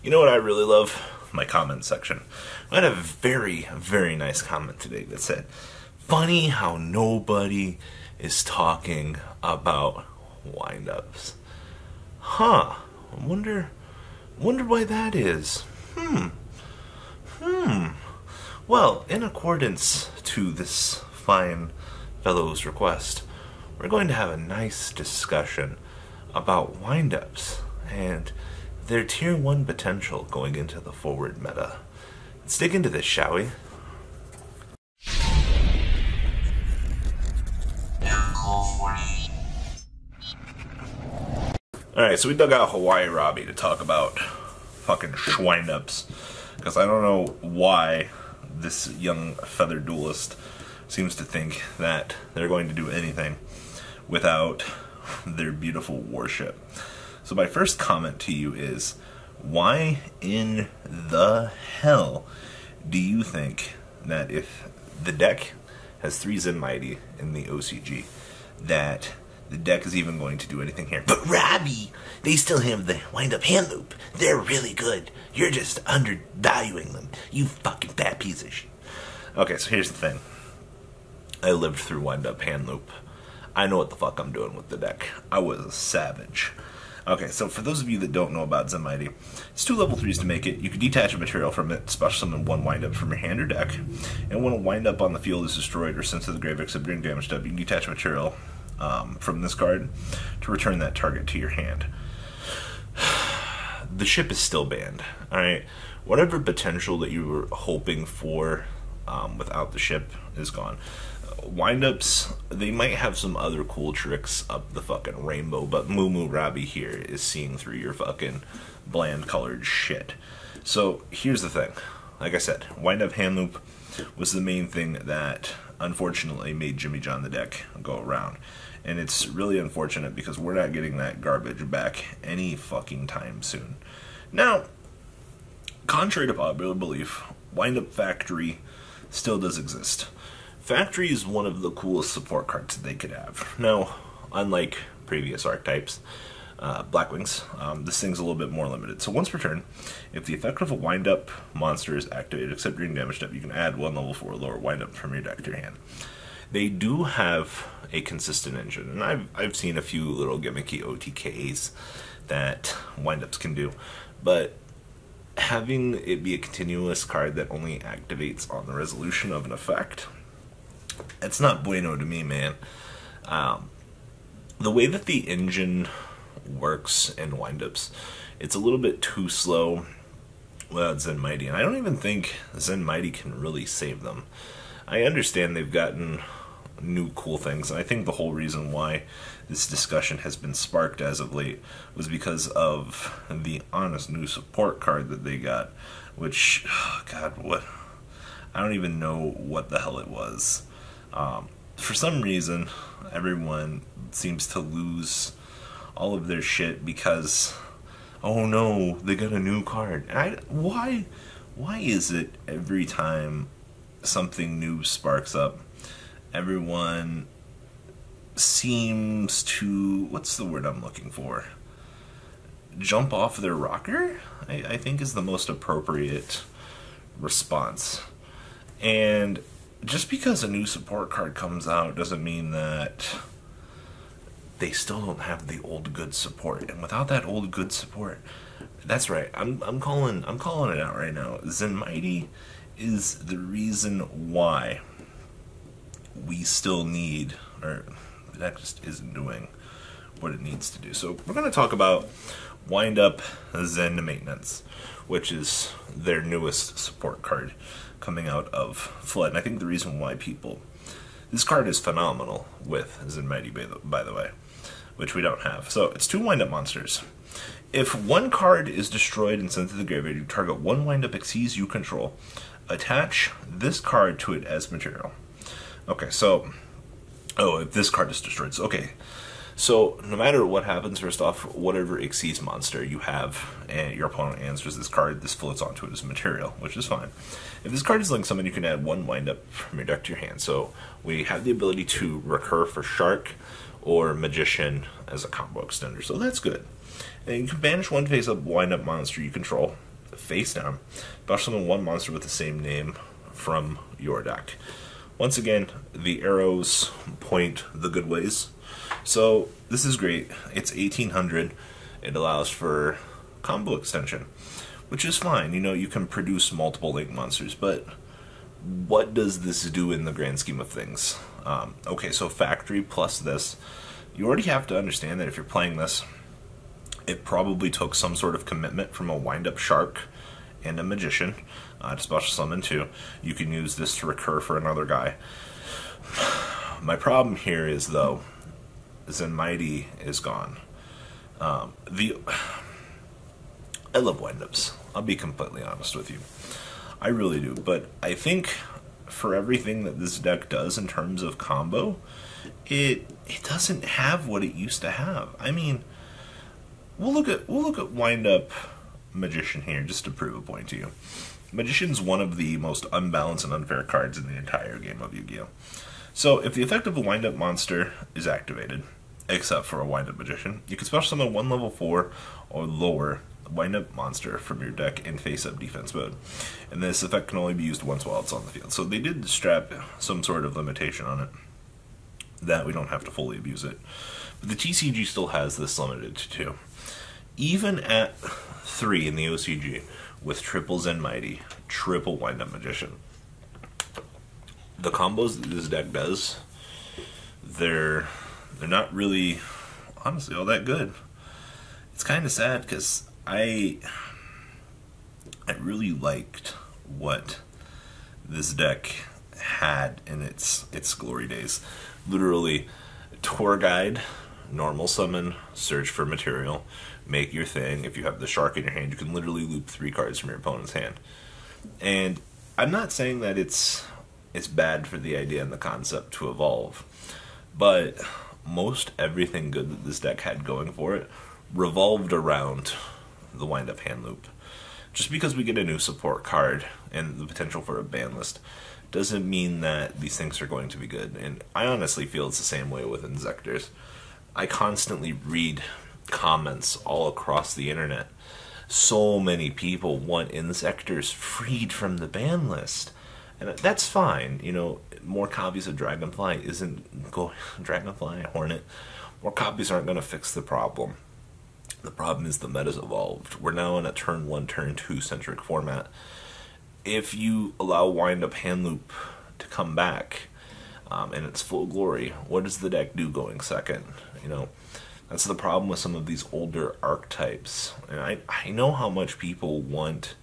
You know what I really love? My comment section. I had a very, very nice comment today that said, "Funny how nobody is talking about wind-ups." Huh. I wonder why that is. Well, in accordance to this fine fellow's request, we're going to have a nice discussion about wind-ups and their tier 1 potential going into the forward meta. Let's dig into this, shall we? Alright, so we dug out Hawaii Robbie to talk about fucking wind-ups, because I don't know why this young feather duelist seems to think that they're going to do anything without their beautiful warship. So my first comment to you is, why in the hell do you think that if the deck has 3 Zen Mighty in the OCG, that the deck is even going to do anything here? But Robbie, they still have the wind-up hand loop. They're really good. You're just undervaluing them. You fucking fat piece of shit. Okay, so here's the thing. I lived through wind-up hand loop. I know what the fuck I'm doing with the deck. I was a savage. Okay, so for those of you that don't know about Zen Mighty, it's 2 level 3s to make it. You can detach a material from it, special summon 1 wind-up from your hand or deck, and when a wind-up on the field is destroyed or sent to the graveyard except during damage step, you can detach a material from this card to return that target to your hand. The ship is still banned, alright? Whatever potential that you were hoping for without the ship is gone. Wind-ups, they might have some other cool tricks up the fucking rainbow, but Moo Moo Robbie here is seeing through your fucking bland colored shit. So here's the thing. Like I said, wind-up hand loop was the main thing that unfortunately made Jimmy John the deck go around. And it's really unfortunate because we're not getting that garbage back any fucking time soon. Now, contrary to popular belief, Wind-Up Factory still does exist. Factory is one of the coolest support cards that they could have. Now, unlike previous archetypes, Blackwings, this thing's a little bit more limited. So once per turn, if the effect of a wind-up monster is activated except during damage step, you can add 1 level 4 lower wind-up from your deck to your hand. They do have a consistent engine, and I've seen a few little gimmicky OTKs that wind-ups can do, but having it be a continuous card that only activates on the resolution of an effect, it's not bueno to me, man. The way that the engine works in wind-ups, it's a little bit too slow without Zen Mighty, and I don't even think Zen Mighty can really save them. I understand they've gotten new cool things, and I think the whole reason why this discussion has been sparked as of late was because of the honest new support card that they got, which, oh God, what? I don't even know what the hell it was. For some reason, everyone seems to lose all of their shit because, oh no, they got a new card. Why is it every time something new sparks up, everyone seems to, what's the word I'm looking for? Jump off their rocker, I think is the most appropriate response. And just because a new support card comes out doesn't mean that they still don't have the old good support. And without that old good support, that's right, I'm calling it out right now. Zen Mighty is the reason why we still need, or that just isn't doing what it needs to do. So we're going to talk about Wind-Up Zen Maintenance, which is their newest support card coming out of Flood. And I think the reason why this card is phenomenal with Zen Mighty, by the way, which we don't have. So it's 2 wind-up monsters. If 1 card is destroyed and sent to the graveyard, you target 1 wind-up Xyz you control. Attach this card to it as material. Okay, so, if this card is destroyed, so, okay. So, no matter what happens, first off, whatever Xyz monster you have, and your opponent answers this card, this floats onto it as material, which is fine. If this card is linked summon, you can add 1 wind-up from your deck to your hand. So, we have the ability to recur for Shark or Magician as a combo extender, so that's good. And you can banish 1 face-up wind-up monster you control. face down. Special summon one monster with the same name from your deck. Once again, the arrows point the good ways. So this is great. It's 1800. It allows for combo extension, which is fine. You know, you can produce multiple link monsters, but what does this do in the grand scheme of things? Okay, so factory plus this. You already have to understand that if you're playing this, it probably took some sort of commitment from a wind-up shark and a magician to special summon too. You can use this to recur for another guy. My problem here is, though, Zenmighty is gone. I love wind-ups. I'll be completely honest with you. I really do. But I think for everything that this deck does in terms of combo, it doesn't have what it used to have. I mean, we'll look at wind-up Magician here just to prove a point to you. Magician's one of the most unbalanced and unfair cards in the entire game of Yu-Gi-Oh! So if the effect of a wind-up monster is activated, except for a wind-up Magician, you can special summon one level 4 or lower wind-up monster from your deck in face-up defense mode. And this effect can only be used once while it's on the field. So they did strap some sort of limitation on it, that we don't have to fully abuse it. But the TCG still has this limited to 2. Even at 3 in the OCG, with triple Zenmighty, triple wind-up Magician, the combos that this deck does, they're not really, honestly, all that good. It's kind of sad because I really liked what this deck had in its glory days. Literally, tour guide, normal summon, search for material, make your thing. If you have the shark in your hand, you can literally loop 3 cards from your opponent's hand. And I'm not saying that it's bad for the idea and the concept to evolve, but most everything good that this deck had going for it revolved around the wind-up hand loop. Just because we get a new support card and the potential for a ban list doesn't mean that these things are going to be good. And I honestly feel it's the same way with Inzektors. I constantly read comments all across the internet. So many people want Inzektors freed from the ban list. And that's fine. You know, more copies of Dragonfly Dragonfly, Hornet, more copies aren't going to fix the problem. The problem is the meta's evolved. We're now in a turn 1, turn 2 centric format. If you allow wind-up hand loop to come back in its full glory, what does the deck do going second? You know, that's the problem with some of these older archetypes. And I know how much people want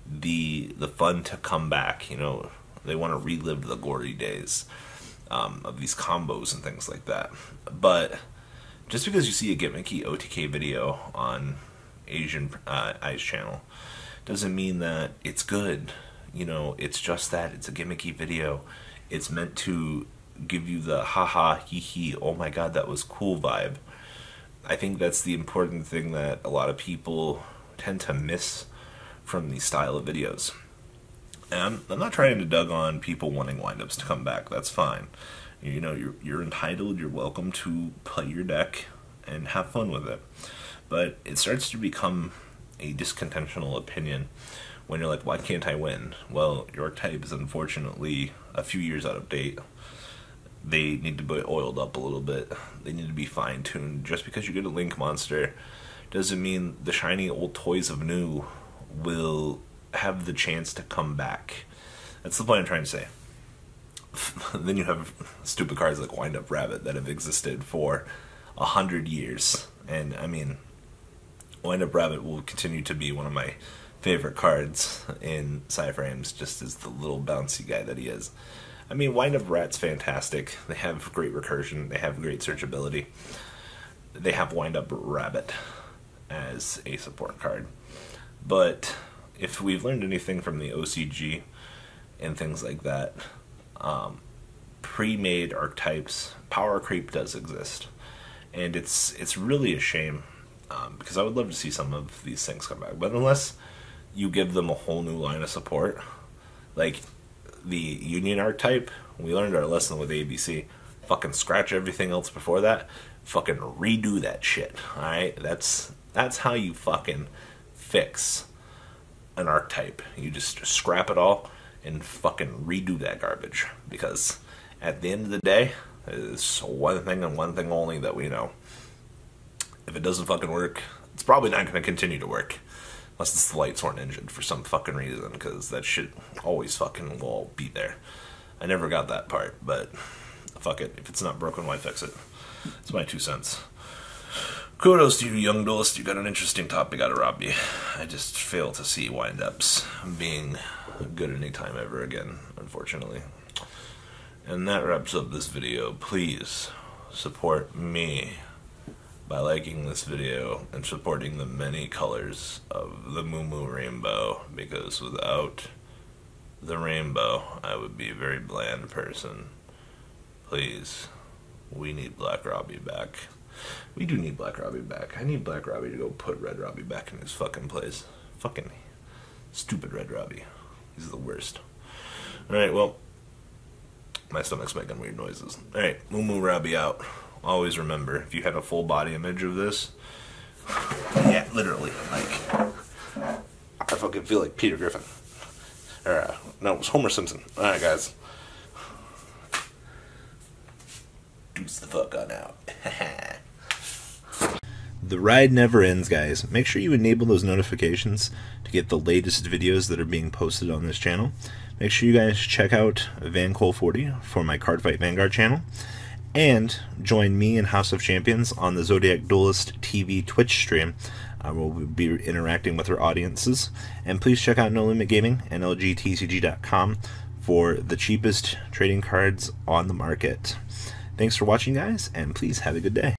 the fun to come back. You know, they want to relive the glory days of these combos and things like that. But just because you see a gimmicky OTK video on Asian Eyes channel doesn't mean that it's good. You know, it's just that. It's a gimmicky video. It's meant to give you the haha, hee hee, oh my god, that was cool vibe. I think that's the important thing that a lot of people tend to miss from these style of videos. And I'm not trying to dug on people wanting windups to come back. That's fine. You know, you're entitled, you're welcome to play your deck and have fun with it. But it starts to become a discontentional opinion when you're like, why can't I win? Well, your archetype is unfortunately a few years out of date. They need to be oiled up a little bit. They need to be fine-tuned. Just because you get a Link monster doesn't mean the shiny old toys of new will have the chance to come back. That's the point I'm trying to say. Then you have stupid cards like Wind-Up Rabbit that have existed for 100 years. And, I mean, Wind-Up Rabbit will continue to be one of my favorite cards in Cyframes, just as the little bouncy guy that he is. I mean, Wind-Up Rat's fantastic. They have great recursion. They have great searchability. They have Wind-Up Rabbit as a support card. But if we've learned anything from the OCG and things like that, pre-made archetypes, power creep does exist. And it's really a shame, because I would love to see some of these things come back. But unless you give them a whole new line of support, like the Union archetype, we learned our lesson with ABC. Fucking scratch everything else before that. Fucking redo that shit. Alright? That's how you fucking fix an archetype. You just scrap it all and fucking redo that garbage. Because at the end of the day, it's one thing and one thing only that we know. If it doesn't fucking work, it's probably not going to continue to work. Unless it's the Lightsworn engine for some fucking reason, because that shit always fucking will be there. I never got that part, but fuck it. If it's not broken, why fix it? It's my 2 cents. Kudos to you, young duelist. You got an interesting topic out of Robbie. I just fail to see wind-ups being good any time ever again, unfortunately. And that wraps up this video. Please support me by liking this video and supporting the many colors of the Moo Moo Rainbow, because without the rainbow, I would be a very bland person. Please, we need Black Robbie back. We do need Black Robbie back. I need Black Robbie to go put Red Robbie back in his fucking place. Fucking stupid Red Robbie. He's the worst. Alright, well, my stomach's making weird noises. Alright, Moo Moo Robbie out. Always remember, if you had a full body image of this, yeah, literally, like, I fucking feel like Peter Griffin. Or, no, it was Homer Simpson. Alright, guys. Deuce the fuck on out. The ride never ends, guys. Make sure you enable those notifications to get the latest videos that are being posted on this channel. Make sure you guys check out VanCole40 for my Cardfight Vanguard channel. And join me and House of Champions on the Zodiac Duelist TV Twitch stream. We'll be interacting with our audiences. And please check out No Limit Gaming and LGTCG.com for the cheapest trading cards on the market. Thanks for watching, guys, and please have a good day.